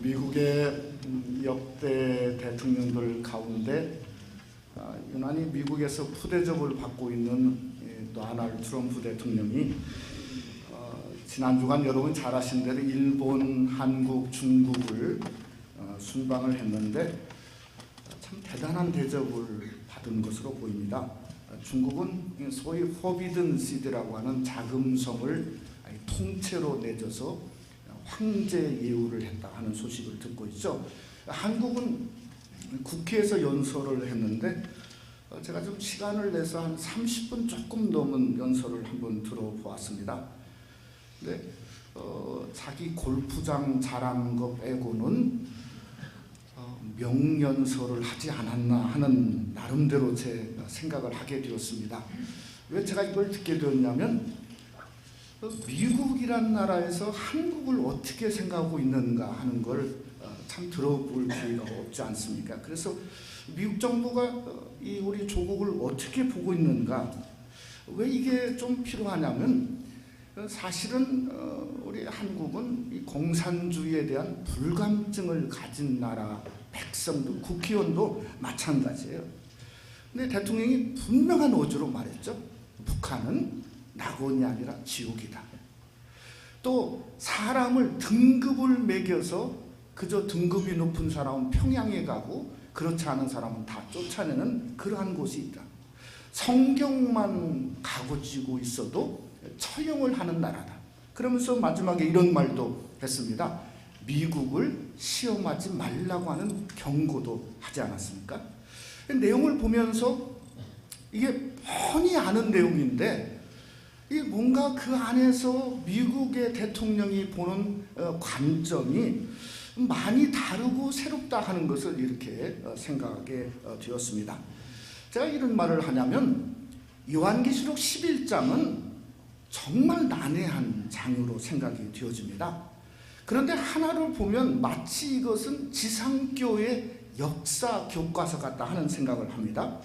미국의 역대 대통령들 가운데 유난히 미국에서 푸대접을 받고 있는 도널드 트럼프 대통령이 지난 주간 여러분 잘 아신 대로 일본, 한국, 중국을 순방을 했는데 참 대단한 대접을 받은 것으로 보입니다. 중국은 소위 포비든 시드라고 하는 자금성을 통째로 내줘서 황제 예우를 했다 하는 소식을 듣고 있죠. 한국은 국회에서 연설을 했는데 제가 좀 시간을 내서 한 30분 조금 넘은 연설을 한번 들어보았습니다. 근데 자기 골프장 자랑한 것 빼고는 명연설을 하지 않았나 하는 나름대로 제 생각을 하게 되었습니다. 왜 제가 이걸 듣게 되었냐면 미국이란 나라에서 한국을 어떻게 생각하고 있는가 하는 걸 참 들어볼 기회가 없지 않습니까? 그래서 미국 정부가 이 우리 조국을 어떻게 보고 있는가, 왜 이게 좀 필요하냐면 사실은 우리 한국은 이 공산주의에 대한 불감증을 가진 나라, 백성도 국회의원도 마찬가지예요. 근데 대통령이 분명한 어조로 말했죠. 북한은 낙원이 아니라 지옥이다. 또 사람을 등급을 매겨서 그저 등급이 높은 사람은 평양에 가고 그렇지 않은 사람은 다 쫓아내는 그러한 곳이 있다. 성경만 가고지고 있어도 처형을 하는 나라다. 그러면서 마지막에 이런 말도 했습니다. 미국을 시험하지 말라고 하는 경고도 하지 않았습니까? 내용을 보면서 이게 뻔히 아는 내용인데 이 뭔가 그 안에서 미국의 대통령이 보는 관점이 많이 다르고 새롭다 하는 것을 이렇게 생각하게 되었습니다. 제가 이런 말을 하냐면 요한계시록 11장은 정말 난해한 장으로 생각이 되어집니다. 그런데 하나를 보면 마치 이것은 지상교의 역사 교과서 같다 하는 생각을 합니다.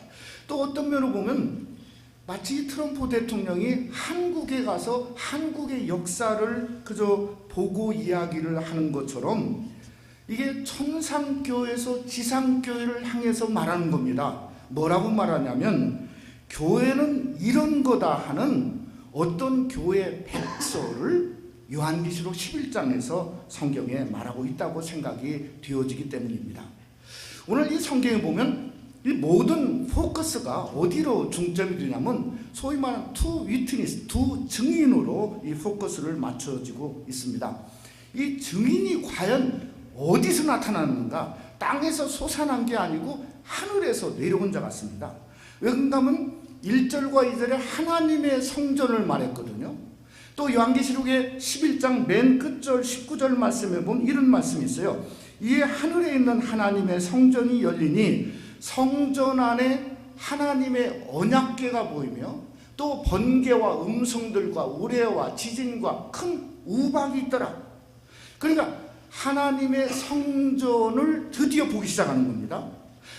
또 어떤 면으로 보면 마치 트럼프 대통령이 한국에 가서 한국의 역사를 그저 보고 이야기를 하는 것처럼 이게 천상교회에서 지상교회를 향해서 말하는 겁니다. 뭐라고 말하냐면 교회는 이런 거다 하는 어떤 교회 백서를 요한계시록 11장에서 성경에 말하고 있다고 생각이 되어지기 때문입니다. 오늘 이 성경에 보면 이 모든 포커스가 어디로 중점이 되냐면 소위 말하는 투 위트니스, 두 증인으로 이 포커스를 맞춰지고 있습니다. 이 증인이 과연 어디서 나타나는가? 땅에서 솟아난 게 아니고 하늘에서 내려온 자 같습니다. 왜 그런가 하면 1절과 2절에 하나님의 성전을 말했거든요. 또 요한계시록의 11장 맨 끝절 19절 말씀에 보면 이런 말씀이 있어요. 이에 하늘에 있는 하나님의 성전이 열리니 성전 안에 하나님의 언약궤가 보이며 또 번개와 음성들과 우레와 지진과 큰 우박이 있더라. 그러니까 하나님의 성전을 드디어 보기 시작하는 겁니다.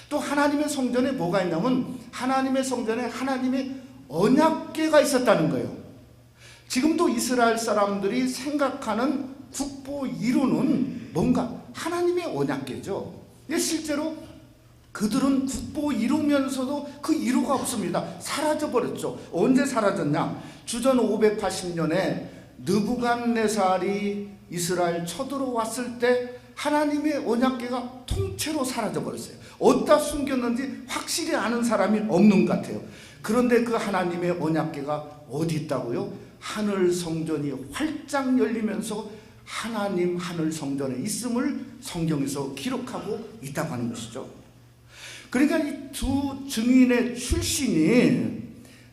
또 하나님의 성전에 뭐가 있냐면 하나님의 성전에 하나님의 언약궤가 있었다는 거예요. 지금도 이스라엘 사람들이 생각하는 국보 1호는 뭔가 하나님의 언약궤죠. 실제로 그들은 국보 1호면서도 그 1호가 없습니다. 사라져버렸죠. 언제 사라졌냐? 주전 580년에 느부갓네살이 이스라엘 쳐들어왔을 때 하나님의 언약궤가 통째로 사라져버렸어요. 어디다 숨겼는지 확실히 아는 사람이 없는 것 같아요. 그런데 그 하나님의 언약궤가 어디 있다고요? 하늘 성전이 활짝 열리면서 하나님 하늘 성전에 있음을 성경에서 기록하고 있다고 하는 것이죠. 그러니까 이 두 증인의 출신이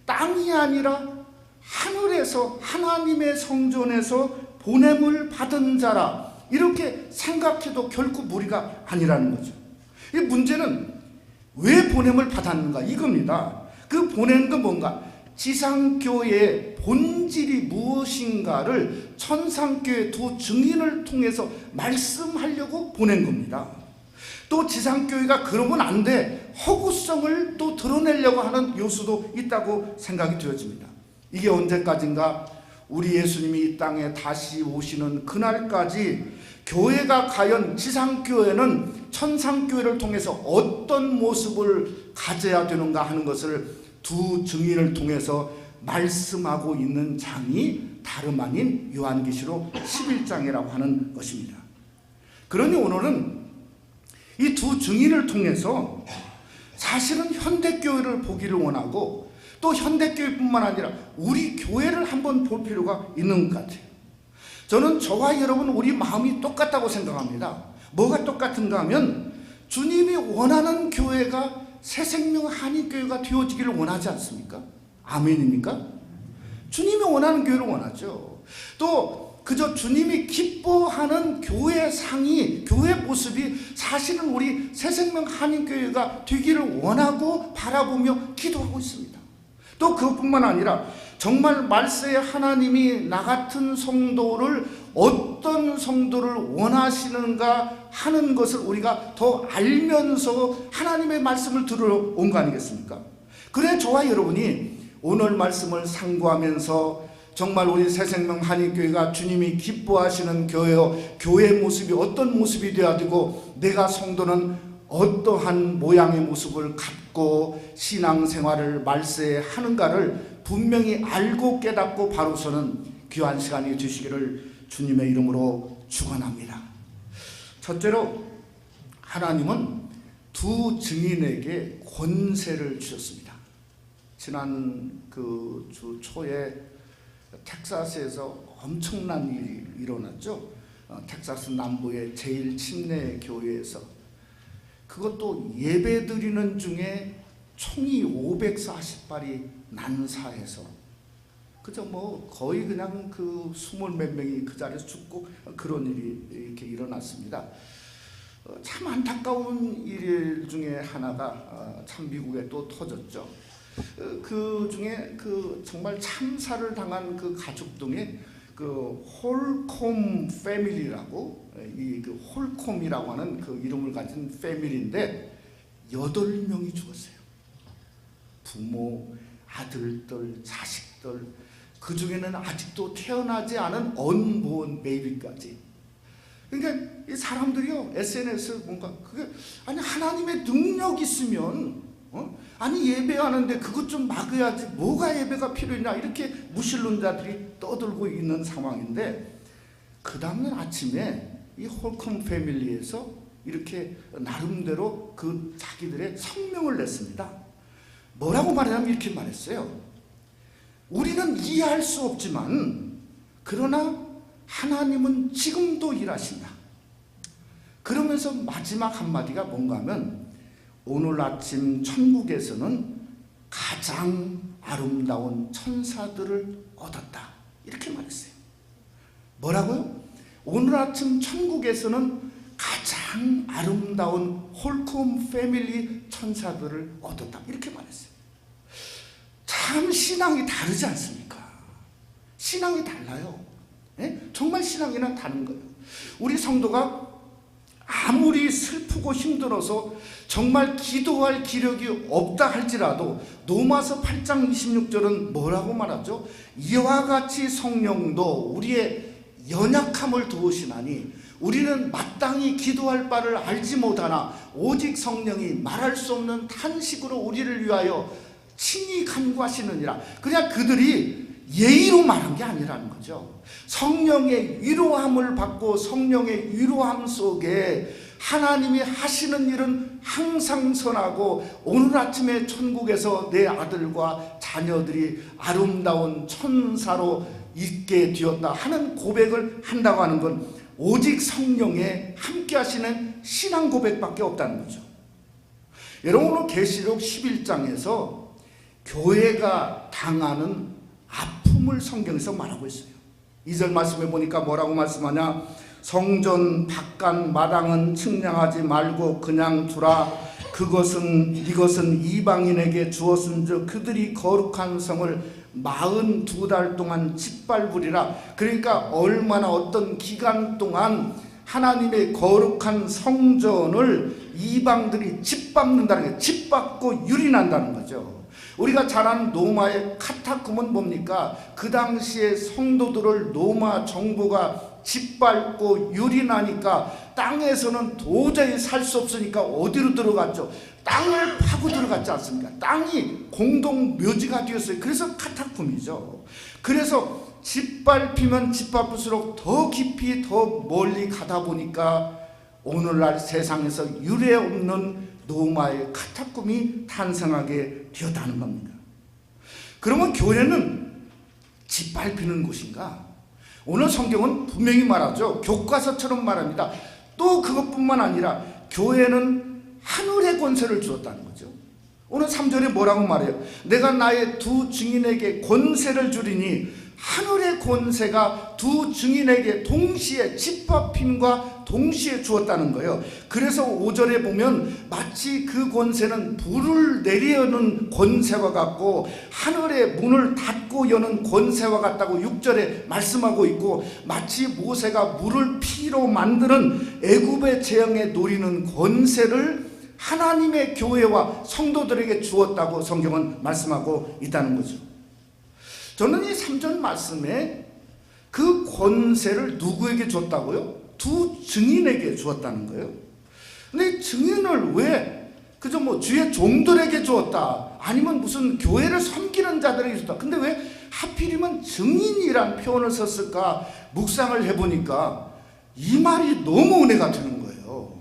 땅이 아니라 하늘에서 하나님의 성전에서 보냄을 받은 자라 이렇게 생각해도 결코 무리가 아니라는 거죠. 이 문제는 왜 보냄을 받았는가 이겁니다. 그 보낸 건 뭔가 지상교회의 본질이 무엇인가를 천상교회 두 증인을 통해서 말씀하려고 보낸 겁니다. 또 지상교회가 그러면 안 돼, 허구성을 또 드러내려고 하는 요소도 있다고 생각이 되어집니다. 이게 언제까지인가? 우리 예수님이 이 땅에 다시 오시는 그날까지 교회가 과연 지상교회는 천상교회를 통해서 어떤 모습을 가져야 되는가 하는 것을 두 증인을 통해서 말씀하고 있는 장이 다름 아닌 요한계시록 11장이라고 하는 것입니다. 그러니 오늘은 이 두 증인을 통해서 사실은 현대교회를 보기를 원하고 또 현대교회뿐만 아니라 우리 교회를 한번 볼 필요가 있는 것 같아요. 저는 저와 여러분 우리 마음이 똑같다고 생각합니다. 뭐가 똑같은가 하면 주님이 원하는 교회가 새생명 한인교회가 되어지기를 원하지 않습니까? 아멘입니까? 주님이 원하는 교회를 원하죠. 또 그저 주님이 기뻐하는 교회 상이, 교회 모습이 사실은 우리 새생명 한인교회가 되기를 원하고 바라보며 기도하고 있습니다. 또 그것뿐만 아니라 정말 말세에 하나님이 나 같은 성도를 어떤 성도를 원하시는가 하는 것을 우리가 더 알면서 하나님의 말씀을 들으러 온 거 아니겠습니까? 그래 저와 여러분이 오늘 말씀을 상고하면서 정말 우리 새생명 한인교회가 주님이 기뻐하시는 교회요, 교회 모습이 어떤 모습이 되어야 되고 내가 성도는 어떠한 모양의 모습을 갖고 신앙생활을 말세에 하는가를 분명히 알고 깨닫고 바로서는 귀한 시간이 되시기를 주님의 이름으로 축원합니다. 첫째로 하나님은 두 증인에게 권세를 주셨습니다. 지난 그 주 초에 텍사스에서 엄청난 일이 일어났죠. 텍사스 남부의 제일 침례 교회에서 그것도 예배드리는 중에 총이 540발이 난사해서 그저 뭐 거의 그냥 그 20몇 명이 그 자리에서 죽고 그런 일이 이렇게 일어났습니다. 참 안타까운 일 중에 하나가 참 미국에 또 터졌죠. 그 중에 그 정말 참사를 당한 그 가족 중에 그 홀콤 패밀리라고 이 그 홀콤이라고 하는 그 이름을 가진 패밀리인데 8명이 죽었어요. 부모, 아들들, 자식들, 그 중에는 아직도 태어나지 않은 언본 베이비까지. 그러니까 이 사람들이요 SNS 뭔가 그게 아니 하나님의 능력 있으면 아니 예배하는데 그것 좀 막아야지 뭐가 예배가 필요했냐 이렇게 무신론자들이 떠들고 있는 상황인데 그 다음날 아침에 이 홀컴 패밀리에서 이렇게 나름대로 그 자기들의 성명을 냈습니다. 뭐라고 말하냐면 이렇게 말했어요. 우리는 이해할 수 없지만 그러나 하나님은 지금도 일하신다. 그러면서 마지막 한마디가 뭔가 하면 오늘 아침 천국에서는 가장 아름다운 천사들을 얻었다. 이렇게 말했어요. 뭐라고요? 오늘 아침 천국에서는 가장 아름다운 홀콤 패밀리 천사들을 얻었다. 이렇게 말했어요. 참 신앙이 다르지 않습니까? 신앙이 달라요. 예? 정말 신앙이랑 다른 거예요. 우리 성도가 아무리 슬프고 힘들어서 정말 기도할 기력이 없다 할지라도 로마서 8장 26절은 뭐라고 말하죠? 이와 같이 성령도 우리의 연약함을 도우시나니 우리는 마땅히 기도할 바를 알지 못하나 오직 성령이 말할 수 없는 탄식으로 우리를 위하여 친히 간구하시느니라. 그냥 그들이 예의로 말한 게 아니라는 거죠. 성령의 위로함을 받고 성령의 위로함 속에 하나님이 하시는 일은 항상 선하고 오늘 아침에 천국에서 내 아들과 자녀들이 아름다운 천사로 있게 되었다 하는 고백을 한다고 하는 건 오직 성령에 함께 하시는 신앙 고백밖에 없다는 거죠. 여러분 오늘 계시록 11장에서 교회가 당하는 아픔을 성경에서 말하고 있어요. 2절 말씀에 보니까 뭐라고 말씀하냐? 성전 바깥 마당은 측량하지 말고 그냥 두라. 이것은 이방인에게 주었은즉 그들이 거룩한 성을 42달 동안 짓밟으리라. 그러니까 얼마나 어떤 기간 동안 하나님의 거룩한 성전을 이방들이 짓밟는다는 거예요. 짓밟고 유린한다는 거죠. 우리가 잘 아는 로마의 카타콤은 뭡니까? 그 당시에 성도들을 로마 정부가 짓밟고 유린하니까 땅에서는 도저히 살 수 없으니까 어디로 들어갔죠? 땅을 파고 들어갔지 않습니까? 땅이 공동묘지가 되었어요. 그래서 카타콤이죠. 그래서 짓밟히면 짓밟을수록 더 깊이 더 멀리 가다 보니까 오늘날 세상에서 유례 없는 노마의 카타콤이 탄생하게 되었다는 겁니다. 그러면 교회는 짓밟히는 곳인가? 오늘 성경은 분명히 말하죠. 교과서처럼 말합니다. 또 그것뿐만 아니라 교회는 하늘의 권세를 주었다는 거죠. 오늘 3절에 뭐라고 말해요? 내가 나의 두 증인에게 권세를 주리니 하늘의 권세가 두 증인에게 동시에 짓밟힘과 동시에 주었다는 거예요. 그래서 5절에 보면 마치 그 권세는 불을 내려여는 권세와 같고 하늘의 문을 닫고 여는 권세와 같다고 6절에 말씀하고 있고, 마치 모세가 물을 피로 만드는 애굽의 재앙에 노리는 권세를 하나님의 교회와 성도들에게 주었다고 성경은 말씀하고 있다는 거죠. 저는 이 3절 말씀에 그 권세를 누구에게 줬다고요? 두 증인에게 주었다는 거예요. 근데 증인을 왜 그저 주의 종들에게 주었다, 아니면 무슨 교회를 섬기는 자들에게 줬다, 근데 왜 하필이면 증인이란 표현을 썼을까 묵상을 해보니까 이 말이 너무 은혜가 되는 거예요.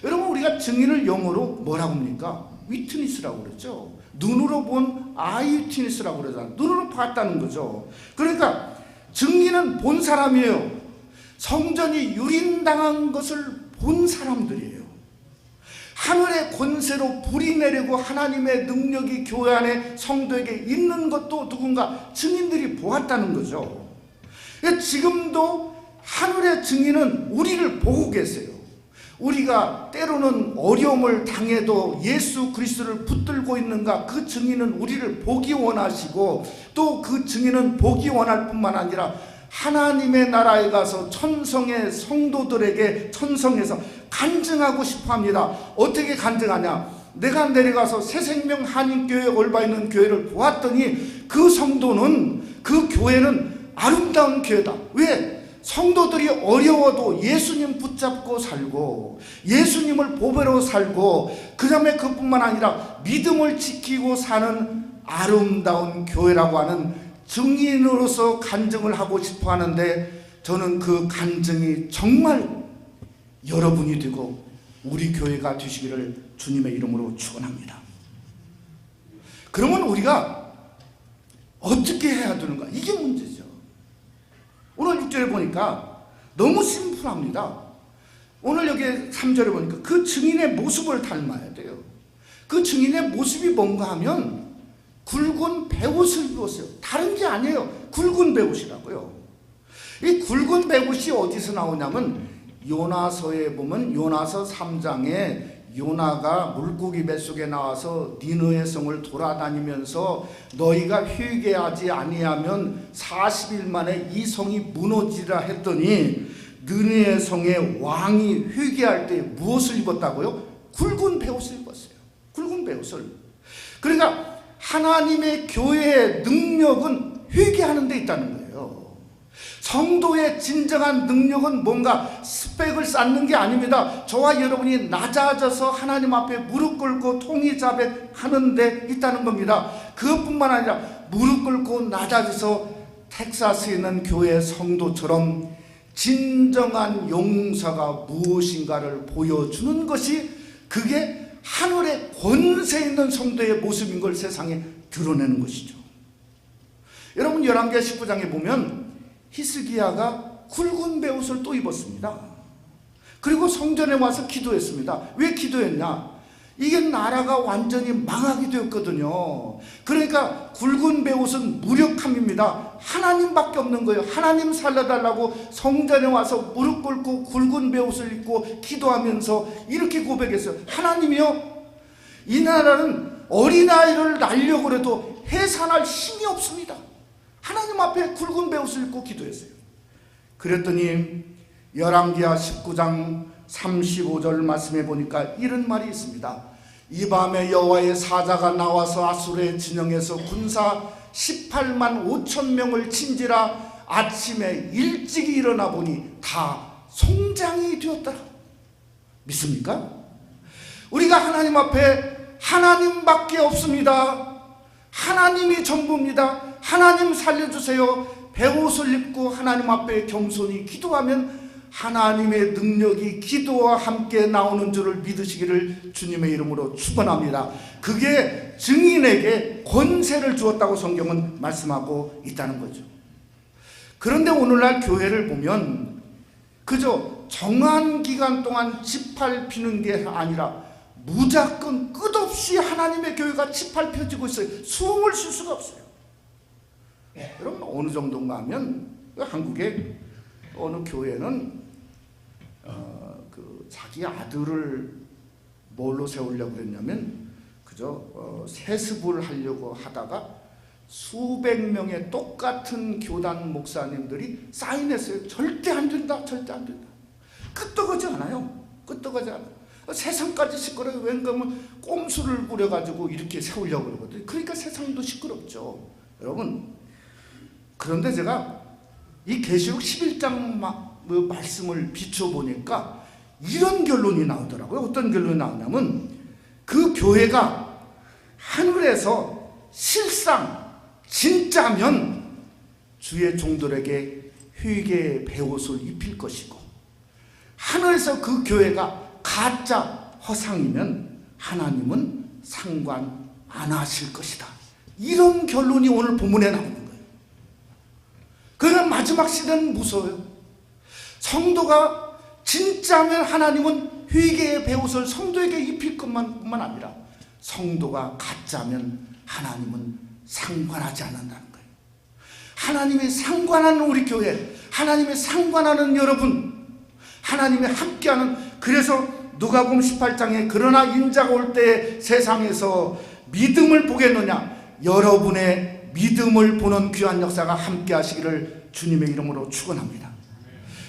여러분, 우리가 증인을 영어로 뭐라고 합니까? 위트니스라고 그랬죠. 눈으로 본 아이위트니스라고 그러잖아요. 눈으로 봤다는 거죠. 그러니까 증인은 본 사람이에요. 성전이 유린당한 것을 본 사람들이에요. 하늘의 권세로 불이 내리고 하나님의 능력이 교회 안에 성도에게 있는 것도 누군가 증인들이 보았다는 거죠. 지금도 하늘의 증인은 우리를 보고 계세요. 우리가 때로는 어려움을 당해도 예수 그리스도를 붙들고 있는가, 그 증인은 우리를 보기 원하시고, 또 그 증인은 보기 원할 뿐만 아니라 하나님의 나라에 가서 천성의 성도들에게 천성에서 간증하고 싶어 합니다. 어떻게 간증하냐? 내가 내려가서 새생명 한인교회 올바 있는 교회를 보았더니 그 성도는, 그 교회는 아름다운 교회다. 왜? 성도들이 어려워도 예수님 붙잡고 살고 예수님을 보배로 살고, 그 다음에 그뿐만 아니라 믿음을 지키고 사는 아름다운 교회라고 하는 증인으로서 간증을 하고 싶어 하는데, 저는 그 간증이 정말 여러분이 되고 우리 교회가 되시기를 주님의 이름으로 축원합니다. 그러면 우리가 어떻게 해야 되는가? 이게 문제죠. 오늘 6절에 보니까 너무 심플합니다. 오늘 여기 3절에 보니까 그 증인의 모습을 닮아야 돼요. 그 증인의 모습이 뭔가 하면 굵은 베옷을 입었어요. 다른 게 아니에요. 굵은 베옷이라고요. 이 굵은 베옷이 어디서 나오냐면 요나서에 보면 요나서 3장에 요나가 물고기 뱃속에 나와서 니느웨 성을 돌아다니면서 너희가 회개하지 아니하면 40일 만에 이 성이 무너지라 했더니 니느웨 성의 왕이 회개할 때 무엇을 입었다고요? 굵은 베옷을 입었어요. 굵은 베옷을. 그러니까 하나님의 교회의 능력은 회개하는 데 있다는 거예요. 성도의 진정한 능력은 뭔가 스펙을 쌓는 게 아닙니다. 저와 여러분이 낮아져서 하나님 앞에 무릎 꿇고 통의자백하는 데 있다는 겁니다. 그것뿐만 아니라 무릎 꿇고 낮아져서 텍사스에 있는 교회 성도처럼 진정한 용서가 무엇인가를 보여주는 것이, 그게 하늘의 권세 있는 성도의 모습인 걸 세상에 드러내는 것이죠. 여러분, 열왕기하 19장에 보면 히스기야가 굵은 베옷을 또 입었습니다. 그리고 성전에 와서 기도했습니다. 왜 기도했냐? 이게 나라가 완전히 망하게 되었거든요. 그러니까 굵은 베옷은 무력함입니다. 하나님밖에 없는 거예요. 하나님 살려달라고 성전에 와서 무릎 꿇고 굵은 베옷을 입고 기도하면서 이렇게 고백했어요. 하나님이요, 이 나라는 어린아이를 낳으려고 해도 해산할 힘이 없습니다. 하나님 앞에 굵은 베옷을 입고 기도했어요. 그랬더니 열왕기하 19장 35절 말씀해 보니까 이런 말이 있습니다. 이 밤에 여호와의 사자가 나와서 아수르의 진영에서 군사 18만 5천 명을 친지라 아침에 일찍 일어나 보니 다 송장이 되었더라. 믿습니까? 우리가 하나님 앞에 하나님밖에 없습니다. 하나님이 전부입니다. 하나님 살려주세요. 배옷을 입고 하나님 앞에 겸손히 기도하면 하나님의 능력이 기도와 함께 나오는 줄을 믿으시기를 주님의 이름으로 축원합니다. 그게 증인에게 권세를 주었다고 성경은 말씀하고 있다는 거죠. 그런데 오늘날 교회를 보면 그저 정한 기간 동안 지팔 피는 게 아니라 무조건 끝없이 하나님의 교회가 지팔 펴지고 있어요. 숨을 쉴 수가 없어요. 여러분 어느 정도인가 하면 한국의 어느 교회는 자기 아들을 뭘로 세우려고 했냐면 그저 세습을 하려고 하다가 수백 명의 똑같은 교단 목사님들이 사인했어요. 절대 안 된다, 절대 안 된다. 끄떡하지 않아요. 끄떡하지 않아요. 세상까지 시끄러워요. 왠가면 꼼수를 부려가지고 이렇게 세우려고 그러거든요. 그러니까 세상도 시끄럽죠. 여러분, 그런데 제가 이 계시록 11장 말씀을 비춰보니까 이런 결론이 나오더라고요. 어떤 결론이 나오냐면 그 교회가 하늘에서 실상 진짜면 주의 종들에게 회개의 배옷을 입힐 것이고, 하늘에서 그 교회가 가짜 허상이면 하나님은 상관 안 하실 것이다. 이런 결론이 오늘 본문에 나오는 거예요. 그러나 마지막 시대는 무서워요. 성도가 진짜면 하나님은 회개의 배옷을 성도에게 입힐 것뿐만 아니라 성도가 가짜면 하나님은 상관하지 않는다는 거예요. 하나님이 상관하는 우리 교회, 하나님이 상관하는 여러분, 하나님이 함께하는, 그래서 누가복음 18장에 그러나 인자가 올 때 세상에서 믿음을 보겠느냐, 여러분의 믿음을 보는 귀한 역사가 함께 하시기를 주님의 이름으로 축원합니다.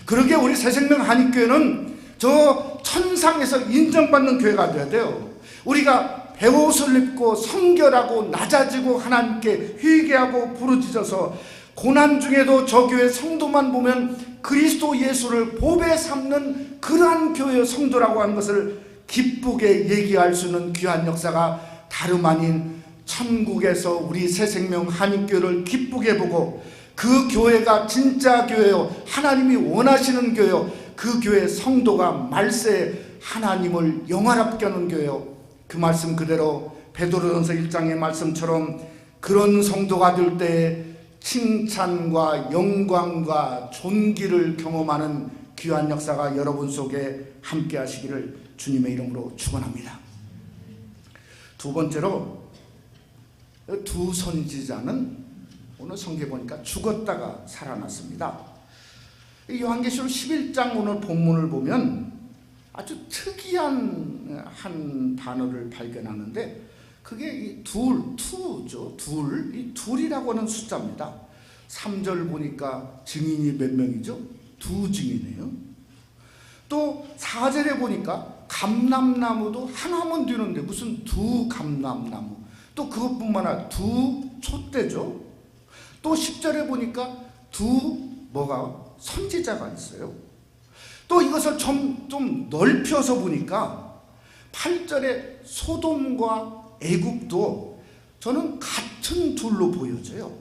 그러게 우리 새생명 한인교회는 저 천상에서 인정받는 교회가 되어야 돼요. 우리가 배옷을 입고 성결하고 낮아지고 하나님께 회개하고 부르짖어서 고난 중에도 저 교회 성도만 보면 그리스도 예수를 보배 삼는 그러한 교회의 성도라고 하는 것을 기쁘게 얘기할 수 있는 귀한 역사가 다름 아닌 천국에서 우리 새생명 한인교회를 기쁘게 보고, 그 교회가 진짜 교회요, 하나님이 원하시는 교회요, 그 교회 성도가 말세에 하나님을 영화롭게 하는 교회요, 그 말씀 그대로 베드로전서 1장의 말씀처럼 그런 성도가 될 때 칭찬과 영광과 존귀를 경험하는 귀한 역사가 여러분 속에 함께 하시기를 주님의 이름으로 축원합니다. 두 번째로, 두 선지자는 오늘 성경에 보니까 죽었다가 살아났습니다. 요한계시록 11장 오늘 본문을 보면 아주 특이한 한 단어를 발견하는데, 그게 이 투죠. 이 둘이라고 하는 숫자입니다. 3절 보니까 증인이 몇 명이죠? 두 증인이에요. 또 4절에 보니까 감람나무도 하나만 되는데 무슨 두 감람나무, 또 그것뿐만 아니라 두 촛대죠. 또 10절에 보니까 두 선지자가 있어요. 또 이것을 좀 넓혀서 보니까 8절에 소돔과 애굽도 저는 같은 둘로 보여져요.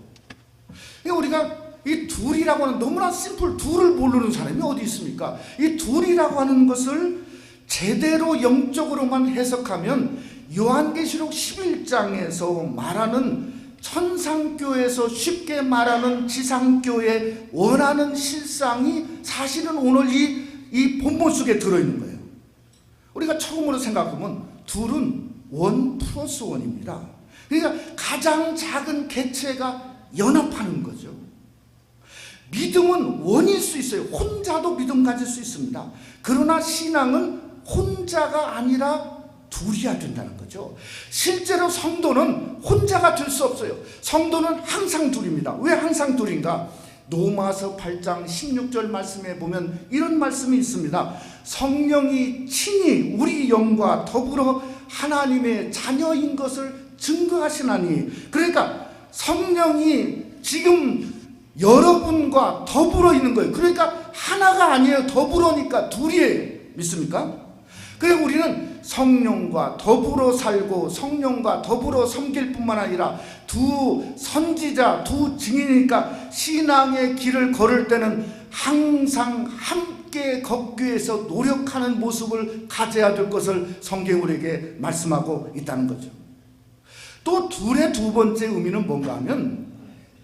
우리가 이 둘이라고 하는, 너무나 심플, 둘을 모르는 사람이 어디 있습니까? 이 둘이라고 하는 것을 제대로 영적으로만 해석하면 요한계시록 11장에서 말하는 천상교회에서 쉽게 말하는 지상교회 원하는 실상이 사실은 오늘 이 본문 속에 들어있는 거예요. 우리가 처음으로 생각하면 둘은 원 플러스 원입니다. 그러니까 가장 작은 객체가 연합하는 거죠. 믿음은 원일 수 있어요. 혼자도 믿음 가질 수 있습니다. 그러나 신앙은 혼자가 아니라 둘이야 된다는 거죠. 실제로 성도는 혼자가 될 수 없어요. 성도는 항상 둘입니다. 왜 항상 둘인가? 로마서 8장 16절 말씀에 보면 이런 말씀이 있습니다. 성령이 친히 우리 영과 더불어 하나님의 자녀인 것을 증거하시나니. 그러니까 성령이 지금 여러분과 더불어 있는 거예요. 그러니까 하나가 아니에요. 더불어니까 둘이에요. 믿습니까? 그래서 우리는 성령과 더불어 살고 성령과 더불어 섬길 뿐만 아니라 두 선지자, 두 증인이니까 신앙의 길을 걸을 때는 항상 함께 걷기 위해서 노력하는 모습을 가져야 될 것을 성경이 우리에게 말씀하고 있다는 거죠. 또 둘의 두 번째 의미는 뭔가 하면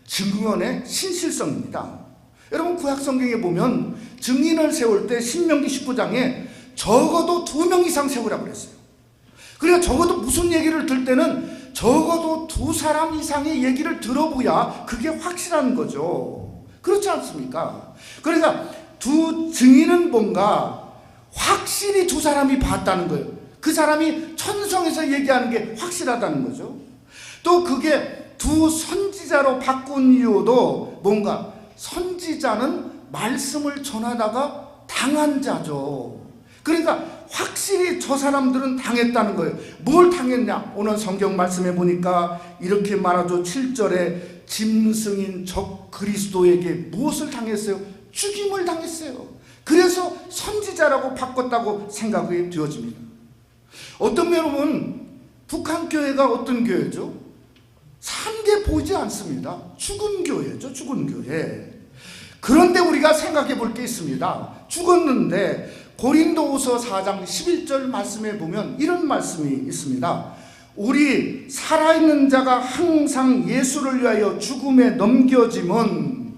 증언의 신실성입니다. 여러분 구약 성경에 보면 증인을 세울 때 신명기 19장에 적어도 2명 이상 세우라고 그랬어요. 그러니까 적어도 무슨 얘기를 들 때는 적어도 2사람 이상의 얘기를 들어보야 그게 확실한 거죠. 그렇지 않습니까? 그러니까 두 증인은 뭔가 확실히 2사람이 봤다는 거예요. 그 사람이 천성에서 얘기하는 게 확실하다는 거죠. 또 그게 두 선지자로 바꾼 이유도 뭔가 선지자는 말씀을 전하다가 당한 자죠. 그러니까 확실히 저 사람들은 당했다는 거예요. 뭘 당했냐? 오늘 성경 말씀해 보니까 이렇게 말하죠. 7절에 짐승인 적 그리스도에게 무엇을 당했어요? 죽임을 당했어요. 그래서 선지자라고 바꿨다고 생각이 되어집니다. 어떤 면은 북한 교회가 어떤 교회죠? 산 게 보이지 않습니다. 죽은 교회죠. 죽은 교회. 그런데 우리가 생각해 볼 게 있습니다. 죽었는데 고린도후서 4장 11절 말씀에 보면 이런 말씀이 있습니다. 우리 살아있는 자가 항상 예수를 위하여 죽음에 넘겨짐은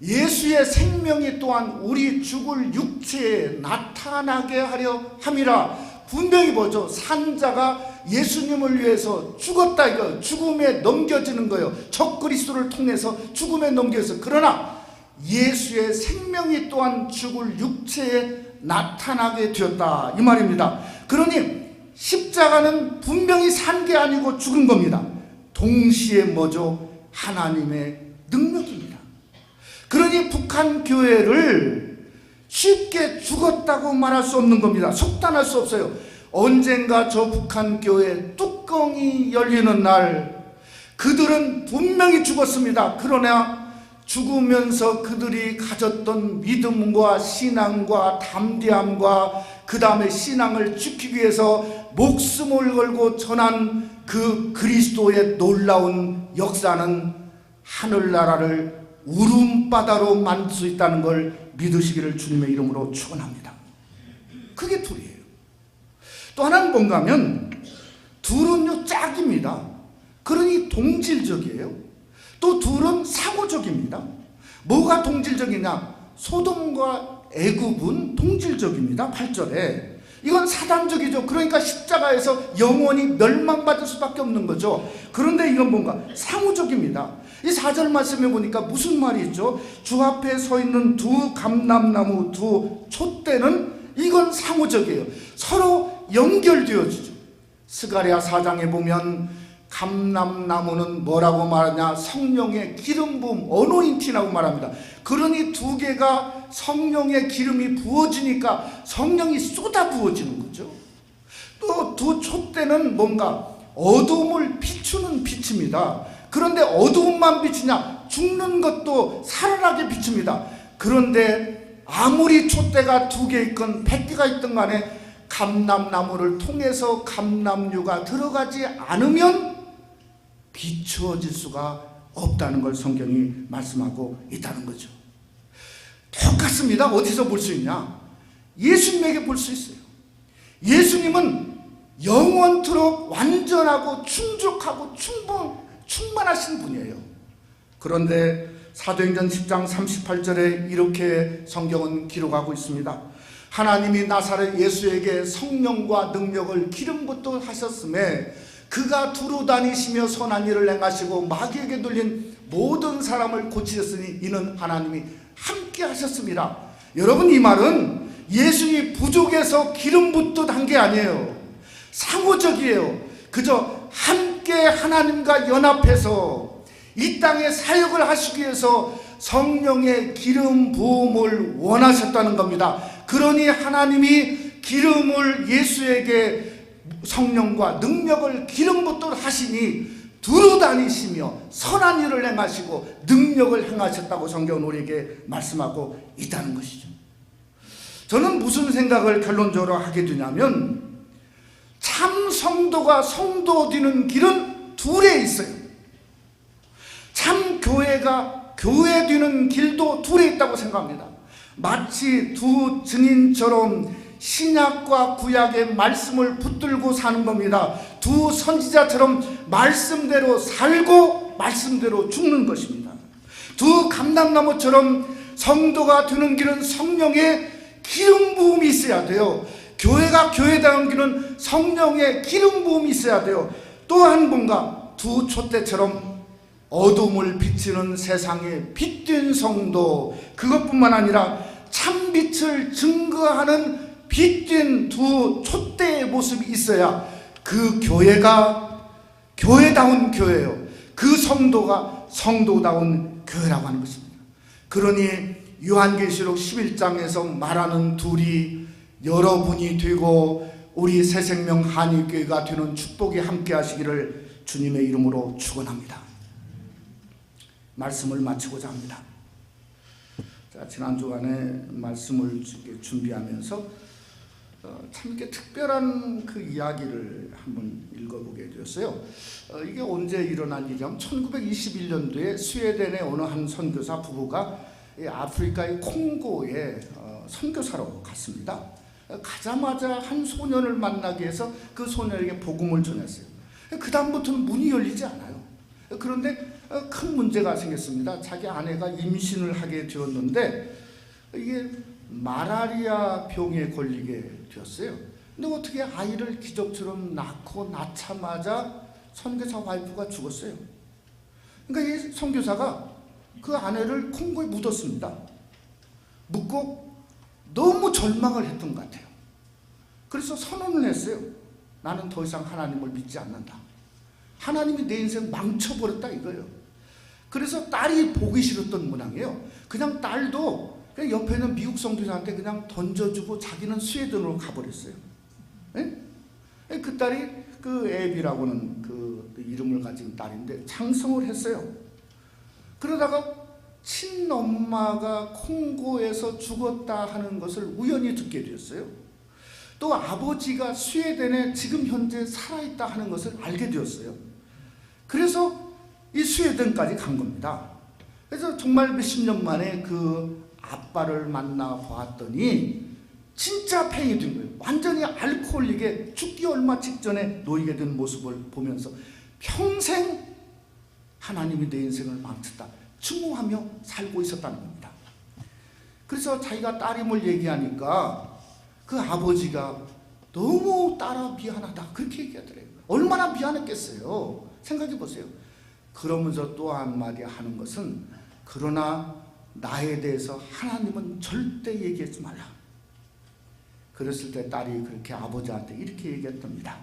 예수의 생명이 또한 우리 죽을 육체에 나타나게 하려 함이라. 분명히 뭐죠? 산자가 예수님을 위해서 죽었다 이거 죽음에 넘겨지는 거예요. 적 그리스도를 통해서 죽음에 넘겨서. 그러나 예수의 생명이 또한 죽을 육체에 나타나게 되었다 이 말입니다. 그러니 십자가는 분명히 산 게 아니고 죽은 겁니다. 동시에 뭐죠? 하나님의 능력입니다. 그러니 북한 교회를 쉽게 죽었다고 말할 수 없는 겁니다. 속단할 수 없어요. 언젠가 저 북한 교회 뚜껑이 열리는 날 그들은 분명히 죽었습니다. 그러나 죽으면서 그들이 가졌던 믿음과 신앙과 담대함과 그 다음에 신앙을 지키기 위해서 목숨을 걸고 전한 그 그리스도의 놀라운 역사는 하늘나라를 울음바다로 만들 수 있다는 걸 믿으시기를 주님의 이름으로 축원합니다. 그게 둘이에요. 또 하나는 뭔가 하면 둘은요 짝입니다. 그러니 동질적이에요. 또 둘은 상호적입니다. 뭐가 동질적이냐? 소돔과 애굽은 동질적입니다. 8절에 이건 사단적이죠. 그러니까 십자가에서 영원히 멸망받을 수밖에 없는 거죠. 그런데 이건 뭔가 상호적입니다. 이 4절 말씀에 보니까 무슨 말이 있죠? 주 앞에 서 있는 두 감람나무 두 촛대는 이건 상호적이에요. 서로 연결되어지죠. 스가랴 4장에 보면 감람나무는 뭐라고 말하냐? 성령의 기름 부음, 어노인팅이라고 말합니다. 그러니 두 개가 성령의 기름이 부어지니까 성령이 쏟아 부어지는 거죠. 또 두 촛대는 뭔가 어두움을 비추는 빛입니다. 그런데 어두움만 비치냐? 죽는 것도 살아나게 비춥니다. 그런데 아무리 촛대가 2개 있건 100개가 있든 간에 감람나무를 통해서 감람류가 들어가지 않으면 비추어질 수가 없다는 걸 성경이 말씀하고 있다는 거죠. 똑같습니다. 어디서 볼 수 있냐? 예수님에게 볼 수 있어요. 예수님은 영원토록 완전하고 충족하고 충만하신 분이에요. 그런데 사도행전 10장 38절에 이렇게 성경은 기록하고 있습니다. 하나님이 나사렛 예수에게 성령과 능력을 기름 붓도 하셨음에 그가 두루 다니시며 선한 일을 행하시고 마귀에게 눌린 모든 사람을 고치셨으니 이는 하나님이 함께 하셨습니다. 여러분, 이 말은 예수님이 부족해서 기름 붓듯 한 게 아니에요. 상호적이에요. 그저 함께 하나님과 연합해서 이 땅에 사역을 하시기 위해서 성령의 기름 부음을 원하셨다는 겁니다. 그러니 하나님이 기름을 예수에게 성령과 능력을 기름 붓도록 하시니 두루 다니시며 선한 일을 행하시고 능력을 행하셨다고 성경은 우리에게 말씀하고 있다는 것이죠. 저는 무슨 생각을 결론적으로 하게 되냐면 참 성도가 성도 되는 길은 둘에 있어요. 참 교회가 교회 되는 길도 둘에 있다고 생각합니다. 마치 두 증인처럼 신약과 구약의 말씀을 붙들고 사는 겁니다. 두 선지자처럼 말씀대로 살고 말씀대로 죽는 것입니다. 두 감람나무처럼 성도가 되는 길은 성령의 기름 부음이 있어야 돼요. 교회가 교회다운 길은 성령의 기름 부음이 있어야 돼요. 또 한 분과 두 촛대처럼 어둠을 비치는 세상의 빛된 성도, 그것뿐만 아니라 참빛을 증거하는 빛된 두 촛대의 모습이 있어야 그 교회가 교회다운 교회예요. 그 성도가 성도다운 교회라고 하는 것입니다. 그러니 요한계시록 11장에서 말하는 둘이 여러분이 되고 우리 새생명 한일교회가 되는 축복이 함께 하시기를 주님의 이름으로 축원합니다. 말씀을 마치고자 합니다. 자, 지난 주간에 말씀을 준비하면서 참 이렇게 특별한 그 이야기를 한번 읽어보게 되었어요. 이게 언제 일어난 일이냐면 1921년도에 스웨덴의 어느 한 선교사 부부가 아프리카의 콩고에 선교사로 갔습니다. 가자마자 한 소년을 만나기 위해서 그 소년에게 복음을 전했어요. 그 다음부터는 문이 열리지 않아요. 그런데 큰 문제가 생겼습니다. 자기 아내가 임신을 하게 되었는데 이게 말라리아 병에 걸리게 되었어요. 근데 어떻게 아이를 기적처럼 낳자마자 선교사 와이프가 죽었어요. 그러니까 이 선교사가 그 아내를 콩고에 묻었습니다. 묻고 너무 절망을 했던 것 같아요. 그래서 선언을 했어요. 나는 더 이상 하나님을 믿지 않는다. 하나님이 내 인생 망쳐버렸다 이거예요. 그래서 딸이 보기 싫었던 모양이에요. 그냥 딸도 그냥 옆에 있는 미국 선교사한테 그냥 던져주고 자기는 스웨덴으로 가버렸어요. 네? 그 딸이 그 애비라고는 그 이름을 가진 딸인데 장성을 했어요. 그러다가 친엄마가 콩고에서 죽었다 하는 것을 우연히 듣게 되었어요. 또 아버지가 스웨덴에 지금 현재 살아있다 하는 것을 알게 되었어요. 그래서 이 스웨덴까지 간 겁니다. 그래서 정말 몇십 년 만에 그 아빠를 만나 보았더니 진짜 팽이 된 거예요. 완전히 알코올릭에 죽기 얼마 직전에 놓이게 된 모습을 보면서 평생 하나님이 내 인생을 망쳤다 증오하며 살고 있었다는 겁니다. 그래서 자기가 딸임을 얘기하니까 그 아버지가 너무 딸아 미안하다 그렇게 얘기하더래요. 얼마나 미안했겠어요. 생각해 보세요. 그러면서 또 한마디 하는 것은 그러나 나에 대해서 하나님은 절대 얘기하지 말라. 그랬을 때 딸이 그렇게 아버지한테 이렇게 얘기했답니다.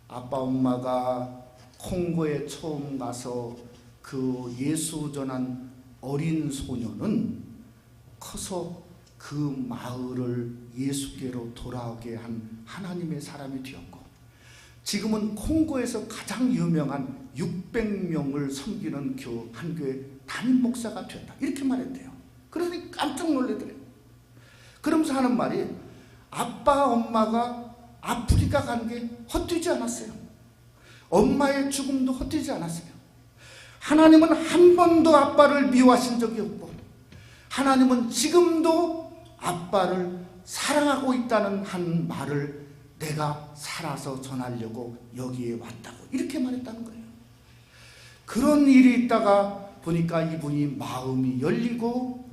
아빠 엄마가 콩고에 처음 가서 그 예수 전한 어린 소녀는 커서 그 마을을 예수께로 돌아오게 한 하나님의 사람이 되었고 지금은 콩고에서 가장 유명한 600명을 섬기는 한 교회 담임 목사가 되었다. 이렇게 말했대요. 그러니 깜짝 놀라더래요. 그러면서 하는 말이 아빠 엄마가 아프리카 간 게 헛되지 않았어요. 엄마의 죽음도 헛되지 않았어요. 하나님은 한 번도 아빠를 미워하신 적이 없고 하나님은 지금도 아빠를 사랑하고 있다는 한 말을 내가 살아서 전하려고 여기에 왔다고 이렇게 말했다는 거예요. 그런 일이 있다가 보니까 이분이 마음이 열리고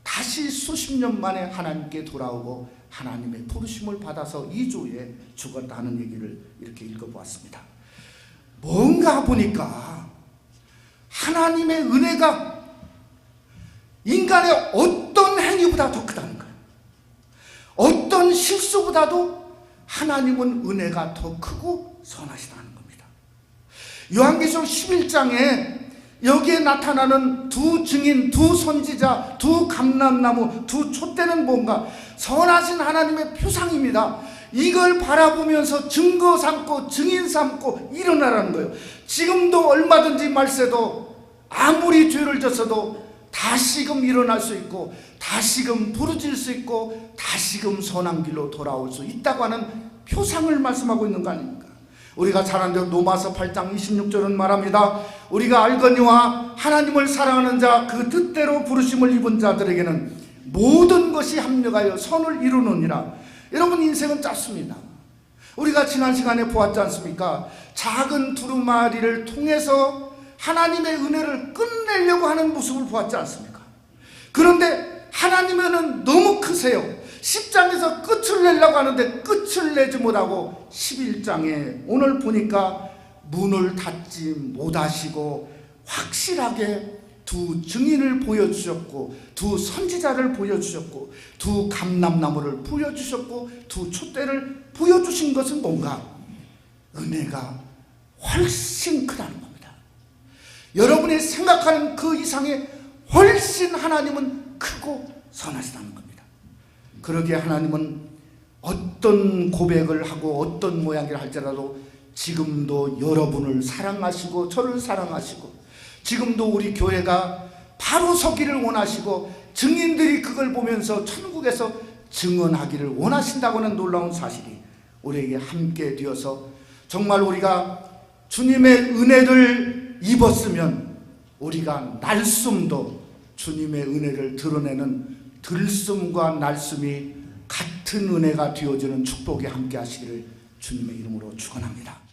다시 수십 년 만에 하나님께 돌아오고 하나님의 부르심을 받아서 2주에 죽었다는 얘기를 이렇게 읽어보았습니다. 뭔가 보니까 하나님의 은혜가 인간의 어떤 행위보다 더 크다는 거예요. 어떤 실수보다도 하나님은 은혜가 더 크고 선하시다는 겁니다. 요한계시록 11장에 여기에 나타나는 두 증인, 두 선지자, 두 감람나무, 두 촛대는 뭔가? 선하신 하나님의 표상입니다. 이걸 바라보면서 증거 삼고 증인 삼고 일어나라는 거예요. 지금도 얼마든지 말세도 아무리 죄를 졌어도 다시금 일어날 수 있고 다시금 부르질 수 있고 다시금 선한 길로 돌아올 수 있다고 하는 표상을 말씀하고 있는 거 아닙니까? 우리가 잘 아는 대로 로마서 8장 26절은 말합니다. 우리가 알거니와 하나님을 사랑하는 자 그 뜻대로 부르심을 입은 자들에게는 모든 것이 합력하여 선을 이루느니라. 여러분, 인생은 짧습니다. 우리가 지난 시간에 보았지 않습니까? 작은 두루마리를 통해서 하나님의 은혜를 끝내려고 하는 모습을 보았지 않습니까? 그런데 하나님의 은혜는 너무 크세요. 10장에서 끝을 내려고 하는데 끝을 내지 못하고 11장에 오늘 보니까 문을 닫지 못하시고 확실하게 두 증인을 보여주셨고 두 선지자를 보여주셨고 두 감람나무를 보여주셨고 두 촛대를 보여주신 것은 뭔가? 은혜가 훨씬 크다는 겁니다. 여러분이 생각하는 그 이상의 훨씬 하나님은 크고 선하시다는 겁니다. 그러기에 하나님은 어떤 고백을 하고 어떤 모양을 할지라도 지금도 여러분을 사랑하시고 저를 사랑하시고 지금도 우리 교회가 바로 서기를 원하시고 증인들이 그걸 보면서 천국에서 증언하기를 원하신다고 하는 놀라운 사실이 우리에게 함께 되어서 정말 우리가 주님의 은혜를 입었으면 우리가 날숨도 주님의 은혜를 드러내는 들숨과 날숨이 같은 은혜가 되어지는 축복에 함께 하시기를 주님의 이름으로 축원합니다.